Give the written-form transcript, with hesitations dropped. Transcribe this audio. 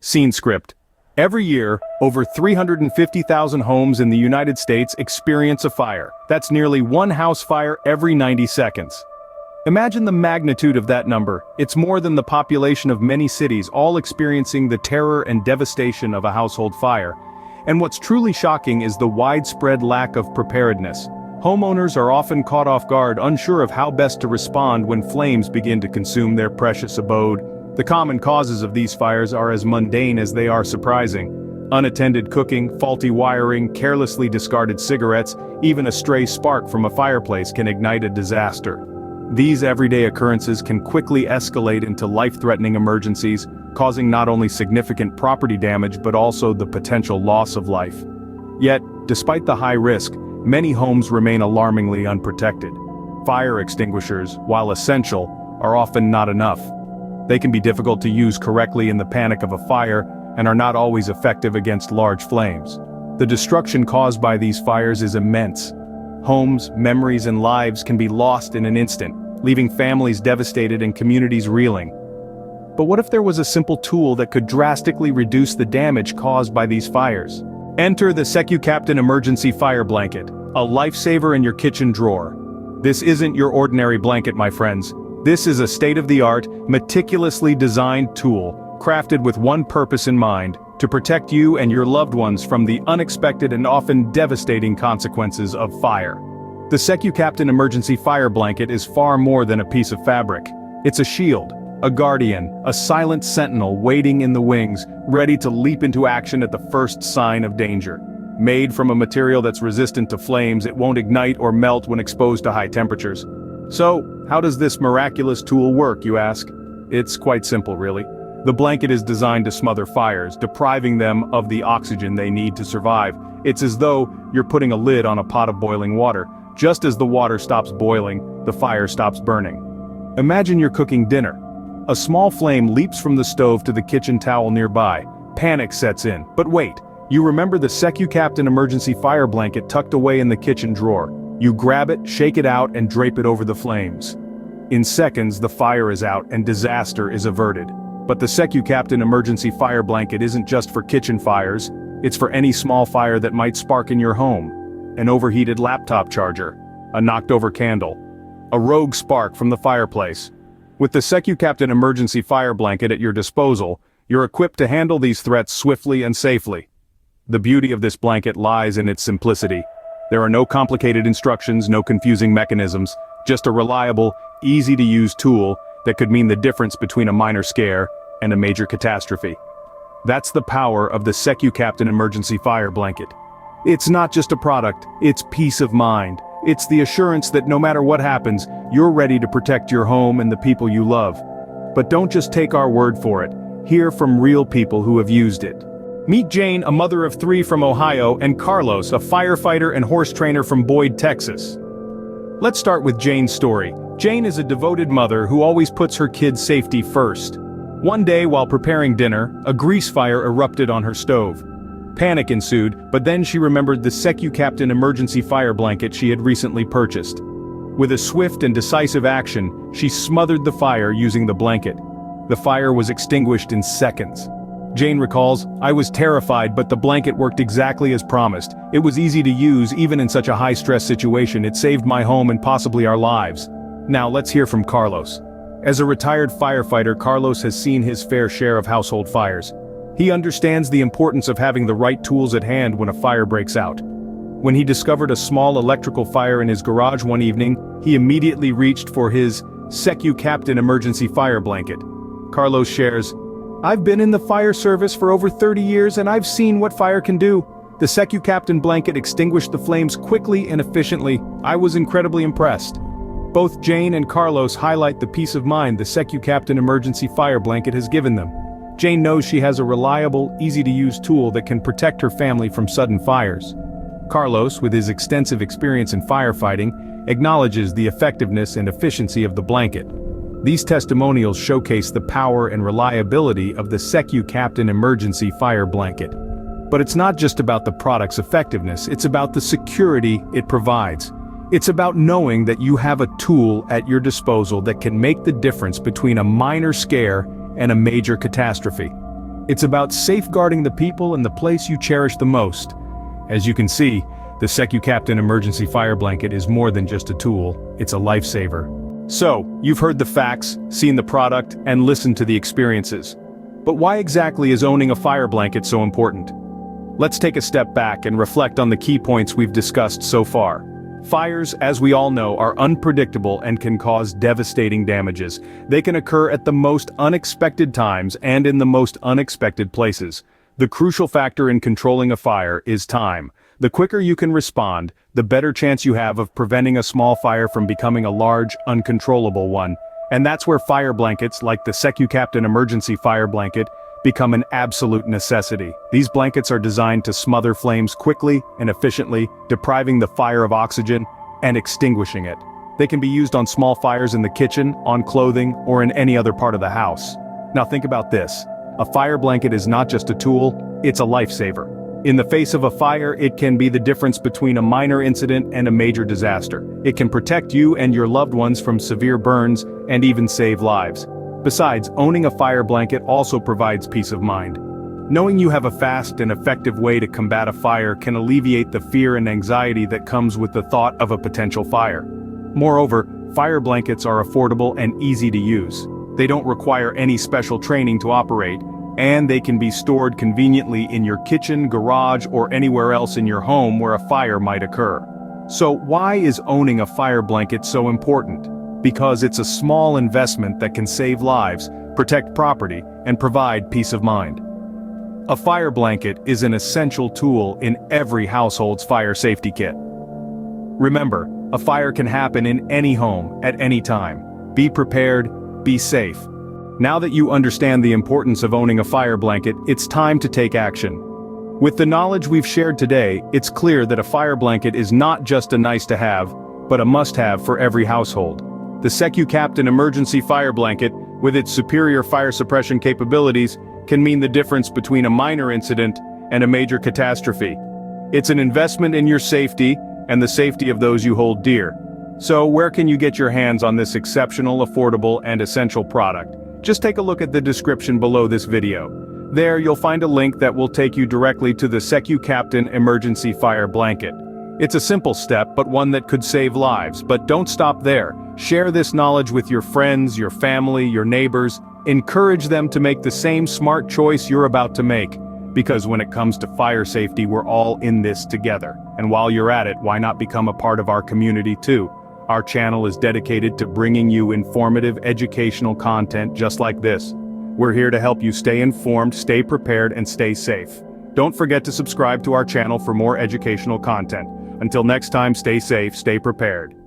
Scene script. Every year, over 350,000 homes in the United States experience a fire. That's nearly one house fire every 90 seconds. Imagine the magnitude of that number. It's more than the population of many cities all experiencing the terror and devastation of a household fire. And what's truly shocking is the widespread lack of preparedness. Homeowners are often caught off guard, unsure of how best to respond when flames begin to consume their precious abode. The common causes of these fires are as mundane as they are surprising. Unattended cooking, faulty wiring, carelessly discarded cigarettes, even a stray spark from a fireplace can ignite a disaster. These everyday occurrences can quickly escalate into life-threatening emergencies, causing not only significant property damage but also the potential loss of life. Yet, despite the high risk, many homes remain alarmingly unprotected. Fire extinguishers, while essential, are often not enough. They can be difficult to use correctly in the panic of a fire and are not always effective against large flames. The destruction caused by these fires is immense. Homes, memories, and lives can be lost in an instant, leaving families devastated and communities reeling. But what if there was a simple tool that could drastically reduce the damage caused by these fires? Enter the SecuCaptain Emergency Fire Blanket, a lifesaver in your kitchen drawer. This isn't your ordinary blanket, my friends. This is a state-of-the-art, meticulously designed tool, crafted with one purpose in mind: to protect you and your loved ones from the unexpected and often devastating consequences of fire. The SecuCaptain Emergency Fire Blanket is far more than a piece of fabric. It's a shield, a guardian, a silent sentinel waiting in the wings, ready to leap into action at the first sign of danger. Made from a material that's resistant to flames, it won't ignite or melt when exposed to high temperatures. So, how does this miraculous tool work, you ask? It's quite simple, really. The blanket is designed to smother fires, depriving them of the oxygen they need to survive. It's as though you're putting a lid on a pot of boiling water. Just as the water stops boiling, the fire stops burning. Imagine you're cooking dinner. A small flame leaps from the stove to the kitchen towel nearby. Panic sets in. But wait, you remember the SecuCaptain Emergency Fire Blanket tucked away in the kitchen drawer. You grab it, shake it out, and drape it over the flames. In seconds, the fire is out and disaster is averted. But the SecuCaptain Emergency Fire Blanket isn't just for kitchen fires. It's for any small fire that might spark in your home. An overheated laptop charger, a knocked-over candle, a rogue spark from the fireplace. With the SecuCaptain Emergency Fire Blanket at your disposal, you're equipped to handle these threats swiftly and safely. The beauty of this blanket lies in its simplicity. There are no complicated instructions, no confusing mechanisms, just a reliable, easy-to-use tool that could mean the difference between a minor scare and a major catastrophe. That's the power of the SecuCaptain Emergency Fire Blanket. It's not just a product, it's peace of mind. It's the assurance that no matter what happens, you're ready to protect your home and the people you love. But don't just take our word for it. Hear from real people who have used it. Meet Jane, a mother of 3 from Ohio, and Carlos, a firefighter and horse trainer from Boyd, Texas. Let's start with Jane's story. Jane is a devoted mother who always puts her kids' safety first. One day while preparing dinner, a grease fire erupted on her stove. Panic ensued, but then she remembered the SecuCaptain Emergency Fire Blanket she had recently purchased. With a swift and decisive action, she smothered the fire using the blanket. The fire was extinguished in seconds. Jane recalls, "I was terrified, but the blanket worked exactly as promised. It was easy to use even in such a high-stress situation. It saved my home and possibly our lives." Now let's hear from Carlos. As a retired firefighter, Carlos has seen his fair share of household fires. He understands the importance of having the right tools at hand when a fire breaks out. When he discovered a small electrical fire in his garage one evening, he immediately reached for his SecuCaptain Emergency Fire Blanket. Carlos shares, "I've been in the fire service for over 30 years and I've seen what fire can do. The SecuCaptain blanket extinguished the flames quickly and efficiently. I was incredibly impressed." Both Jane and Carlos highlight the peace of mind the SecuCaptain Emergency Fire Blanket has given them. Jane knows she has a reliable, easy-to-use tool that can protect her family from sudden fires. Carlos, with his extensive experience in firefighting, acknowledges the effectiveness and efficiency of the blanket. These testimonials showcase the power and reliability of the SecuCaptain Emergency Fire Blanket. But it's not just about the product's effectiveness, it's about the security it provides. It's about knowing that you have a tool at your disposal that can make the difference between a minor scare and a major catastrophe. It's about safeguarding the people and the place you cherish the most. As you can see, the SecuCaptain emergency fire blanket is more than just a tool, it's a lifesaver. So, you've heard the facts, seen the product, and listened to the experiences. But why exactly is owning a fire blanket so important? Let's take a step back and reflect on the key points we've discussed so far. Fires, as we all know, are unpredictable and can cause devastating damages. They can occur at the most unexpected times and in the most unexpected places. The crucial factor in controlling a fire is time. The quicker you can respond, the better chance you have of preventing a small fire from becoming a large, uncontrollable one. And that's where fire blankets like the SecuCaptain emergency fire blanket become an absolute necessity. These blankets are designed to smother flames quickly and efficiently, depriving the fire of oxygen and extinguishing it. They can be used on small fires in the kitchen, on clothing, or in any other part of the house. Now think about this. A fire blanket is not just a tool, it's a lifesaver. In the face of a fire, it can be the difference between a minor incident and a major disaster. It can protect you and your loved ones from severe burns and even save lives. Besides, owning a fire blanket also provides peace of mind. Knowing you have a fast and effective way to combat a fire can alleviate the fear and anxiety that comes with the thought of a potential fire. Moreover, fire blankets are affordable and easy to use. They don't require any special training to operate, and they can be stored conveniently in your kitchen, garage, or anywhere else in your home where a fire might occur. So why is owning a fire blanket so important? Because it's a small investment that can save lives, protect property, and provide peace of mind. A fire blanket is an essential tool in every household's fire safety kit. Remember, a fire can happen in any home, at any time. Be prepared, be safe. Now that you understand the importance of owning a fire blanket, it's time to take action. With the knowledge we've shared today, it's clear that a fire blanket is not just a nice-to-have, but a must-have for every household. The SecuCaptain emergency fire blanket, with its superior fire suppression capabilities, can mean the difference between a minor incident and a major catastrophe. It's an investment in your safety and the safety of those you hold dear. So where can you get your hands on this exceptional, affordable, and essential product? Just take a look at the description below this video. There you'll find a link that will take you directly to the SecuCaptain emergency fire blanket. It's a simple step, but one that could save lives. But don't stop there. Share this knowledge with your friends, your family, your neighbors. Encourage them to make the same smart choice you're about to make. Because when it comes to fire safety, we're all in this together. And while you're at it, why not become a part of our community too? Our channel is dedicated to bringing you informative, educational content just like this. We're here to help you stay informed, stay prepared, and stay safe. Don't forget to subscribe to our channel for more educational content. Until next time, stay safe, stay prepared.